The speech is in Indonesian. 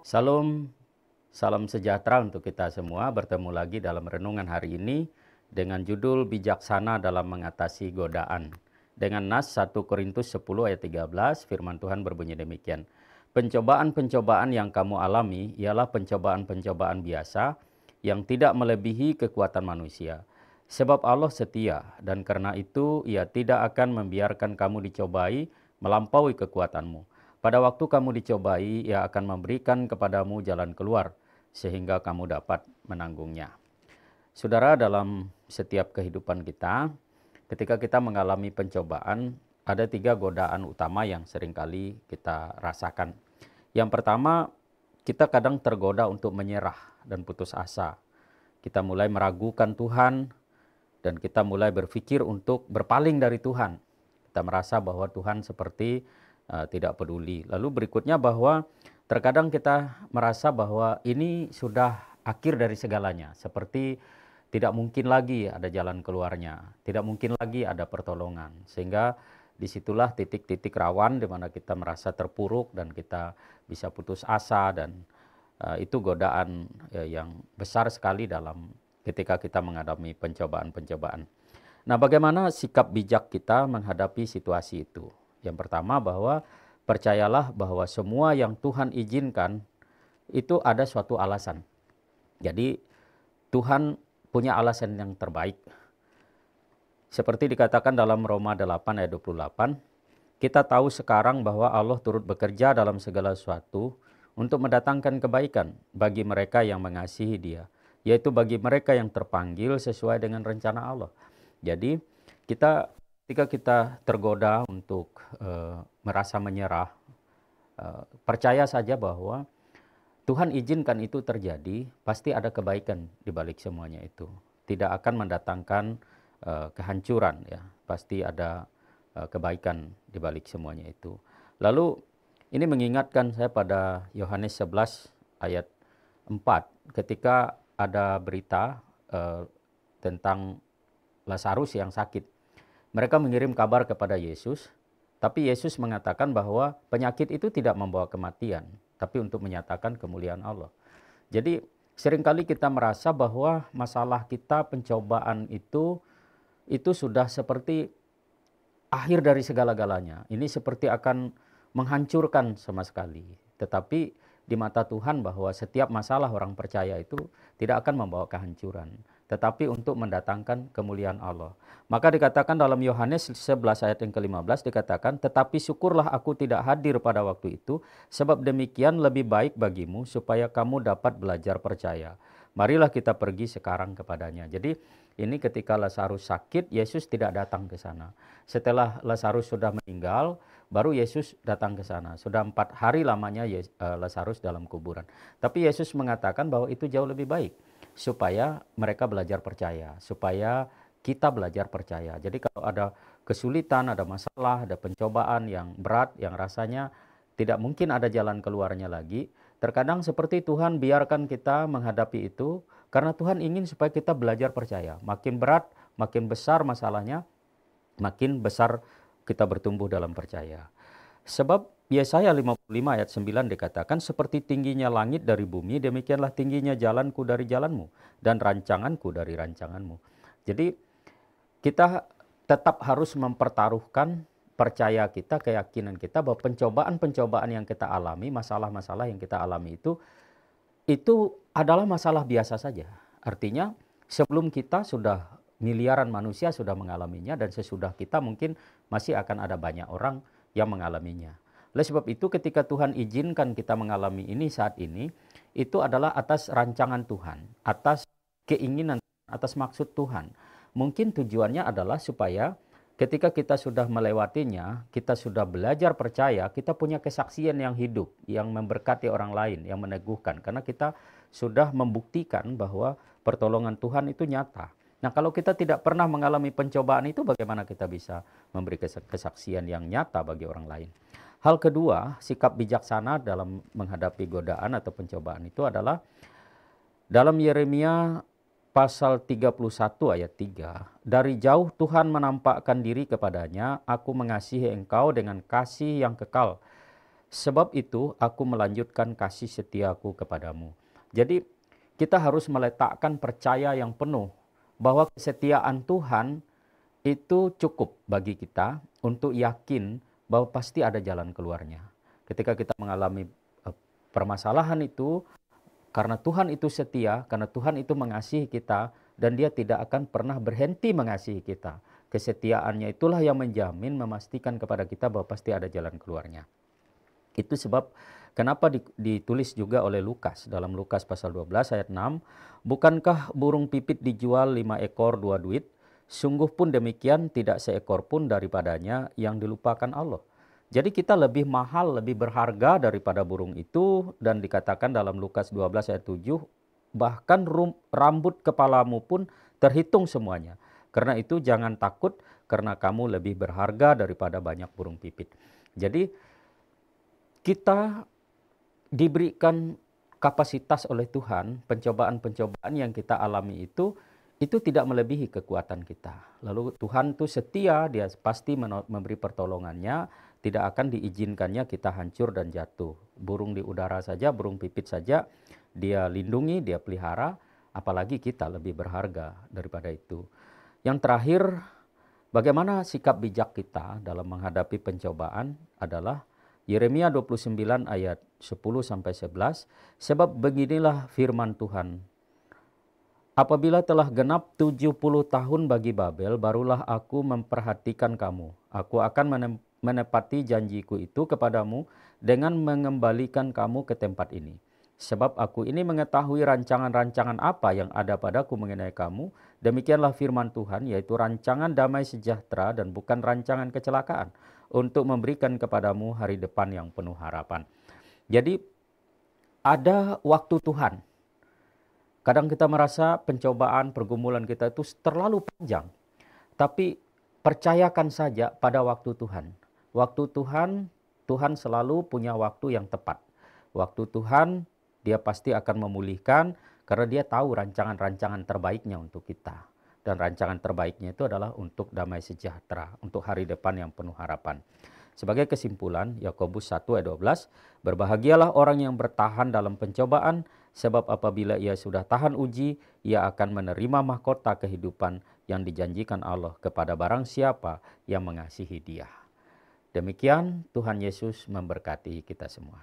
Salam, salam sejahtera untuk kita semua. Bertemu lagi dalam renungan hari ini dengan judul Bijaksana dalam Mengatasi Godaan. Dengan nas 1 Korintus 10 ayat 13, firman Tuhan berbunyi demikian. Pencobaan-pencobaan yang kamu alami ialah pencobaan-pencobaan biasa yang tidak melebihi kekuatan manusia. Sebab Allah setia dan karena itu Ia tidak akan membiarkan kamu dicobai melampaui kekuatanmu. Pada waktu kamu dicobai, Ia akan memberikan kepadamu jalan keluar, sehingga kamu dapat menanggungnya. Saudara, dalam setiap kehidupan kita, ketika kita mengalami pencobaan, ada 3 godaan utama yang seringkali kita rasakan. Yang pertama, kita kadang tergoda untuk menyerah dan putus asa. Kita mulai meragukan Tuhan, dan kita mulai berpikir untuk berpaling dari Tuhan. Kita merasa bahwa Tuhan seperti tidak peduli. Lalu berikutnya bahwa terkadang kita merasa bahwa ini sudah akhir dari segalanya. Seperti tidak mungkin lagi ada jalan keluarnya. Tidak mungkin lagi ada pertolongan. Sehingga disitulah titik-titik rawan di mana kita merasa terpuruk dan kita bisa putus asa. Dan itu godaan yang besar sekali dalam ketika kita menghadapi pencobaan-pencobaan. Nah, bagaimana sikap bijak kita menghadapi situasi itu? Yang pertama bahwa percayalah bahwa semua yang Tuhan izinkan itu ada suatu alasan. Jadi Tuhan punya alasan yang terbaik. Seperti dikatakan dalam Roma 8 ayat 28, kita tahu sekarang bahwa Allah turut bekerja dalam segala sesuatu untuk mendatangkan kebaikan bagi mereka yang mengasihi Dia, yaitu bagi mereka yang terpanggil sesuai dengan rencana Allah. Jadi ketika kita tergoda untuk merasa menyerah, percaya saja bahwa Tuhan izinkan itu terjadi, pasti ada kebaikan di balik semuanya itu. Tidak akan mendatangkan kehancuran, ya. Pasti ada kebaikan di balik semuanya itu. Lalu ini mengingatkan saya pada Yohanes 11 ayat 4, ketika ada berita tentang Lazarus yang sakit. Mereka mengirim kabar kepada Yesus, tapi Yesus mengatakan bahwa penyakit itu tidak membawa kematian, tapi untuk menyatakan kemuliaan Allah. Jadi seringkali kita merasa bahwa masalah kita, pencobaan itu sudah seperti akhir dari segala-galanya. Ini seperti akan menghancurkan sama sekali. Tetapi di mata Tuhan bahwa setiap masalah orang percaya itu tidak akan membawa kehancuran, tetapi untuk mendatangkan kemuliaan Allah. Maka dikatakan dalam Yohanes 11 ayat yang ke-15 dikatakan, tetapi syukurlah aku tidak hadir pada waktu itu, sebab demikian lebih baik bagimu supaya kamu dapat belajar percaya. Marilah kita pergi sekarang kepadanya. Jadi ini ketika Lazarus sakit, Yesus tidak datang ke sana. Setelah Lazarus sudah meninggal, baru Yesus datang ke sana. Sudah 4 hari lamanya Lazarus dalam kuburan. Tapi Yesus mengatakan bahwa itu jauh lebih baik, supaya mereka belajar percaya, supaya kita belajar percaya. Jadi kalau ada kesulitan, ada masalah, ada pencobaan yang berat, yang rasanya tidak mungkin ada jalan keluarnya lagi, terkadang seperti Tuhan biarkan kita menghadapi itu, karena Tuhan ingin supaya kita belajar percaya. Makin berat, makin besar masalahnya, makin besar kita bertumbuh dalam percaya. Sebab Yesaya 55 ayat 9 dikatakan, seperti tingginya langit dari bumi, demikianlah tingginya jalanku dari jalanmu, dan rancanganku dari rancanganmu. Jadi kita tetap harus mempertaruhkan percaya kita, keyakinan kita bahwa pencobaan-pencobaan yang kita alami, masalah-masalah yang kita alami itu adalah masalah biasa saja. Artinya sebelum kita sudah miliaran manusia sudah mengalaminya, dan sesudah kita mungkin masih akan ada banyak orang yang mengalaminya. Oleh sebab itu ketika Tuhan izinkan kita mengalami ini saat ini, itu adalah atas rancangan Tuhan, atas keinginan, atas maksud Tuhan. Mungkin tujuannya adalah supaya ketika kita sudah melewatinya, kita sudah belajar percaya, kita punya kesaksian yang hidup, yang memberkati orang lain, yang meneguhkan. Karena kita sudah membuktikan bahwa pertolongan Tuhan itu nyata. Nah, kalau kita tidak pernah mengalami pencobaan itu, bagaimana kita bisa memberi kesaksian yang nyata bagi orang lain? Hal kedua, sikap bijaksana dalam menghadapi godaan atau pencobaan itu adalah dalam Yeremia pasal 31 ayat 3. Dari jauh Tuhan menampakkan diri kepadanya, aku mengasihi engkau dengan kasih yang kekal. Sebab itu aku melanjutkan kasih setiaku kepadamu. Jadi kita harus meletakkan percaya yang penuh bahwa kesetiaan Tuhan itu cukup bagi kita untuk yakin bahwa pasti ada jalan keluarnya. Ketika kita mengalami permasalahan itu, karena Tuhan itu setia, karena Tuhan itu mengasihi kita, dan dia tidak akan pernah berhenti mengasihi kita. Kesetiaannya itulah yang menjamin, memastikan kepada kita bahwa pasti ada jalan keluarnya. Itu sebab kenapa ditulis juga oleh Lukas, dalam Lukas pasal 12 ayat 6, bukankah burung pipit dijual 5 ekor 2 duit? Sungguh pun demikian tidak seekor pun daripadanya yang dilupakan Allah. Jadi kita lebih mahal, lebih berharga daripada burung itu, dan dikatakan dalam Lukas 12 ayat 7, bahkan rambut kepalamu pun terhitung semuanya. Karena itu jangan takut, karena kamu lebih berharga daripada banyak burung pipit. Jadi kita diberikan kapasitas oleh Tuhan, pencobaan-pencobaan yang kita alami itu tidak melebihi kekuatan kita. Lalu Tuhan itu setia, dia pasti memberi pertolongannya, tidak akan diizinkannya kita hancur dan jatuh. Burung di udara saja, burung pipit saja, dia lindungi, dia pelihara, apalagi kita lebih berharga daripada itu. Yang terakhir, bagaimana sikap bijak kita dalam menghadapi pencobaan adalah Yeremia 29 ayat 10-11, sebab beginilah firman Tuhan. Apabila telah genap 70 tahun bagi Babel, barulah aku memperhatikan kamu. Aku akan menepati janjiku itu kepadamu dengan mengembalikan kamu ke tempat ini. Sebab aku ini mengetahui rancangan-rancangan apa yang ada padaku mengenai kamu. Demikianlah firman Tuhan, yaitu rancangan damai sejahtera dan bukan rancangan kecelakaan, untuk memberikan kepadamu hari depan yang penuh harapan. Jadi ada waktu Tuhan. Kadang kita merasa pencobaan, pergumulan kita itu terlalu panjang. Tapi percayakan saja pada waktu Tuhan. Waktu Tuhan, Tuhan selalu punya waktu yang tepat. Waktu Tuhan, dia pasti akan memulihkan karena dia tahu rancangan-rancangan terbaiknya untuk kita. Dan rancangan terbaiknya itu adalah untuk damai sejahtera, untuk hari depan yang penuh harapan. Sebagai kesimpulan, Yakobus 1 ayat 12, berbahagialah orang yang bertahan dalam pencobaan, sebab apabila ia sudah tahan uji, ia akan menerima mahkota kehidupan yang dijanjikan Allah kepada barang siapa yang mengasihi dia. Demikian, Tuhan Yesus memberkati kita semua.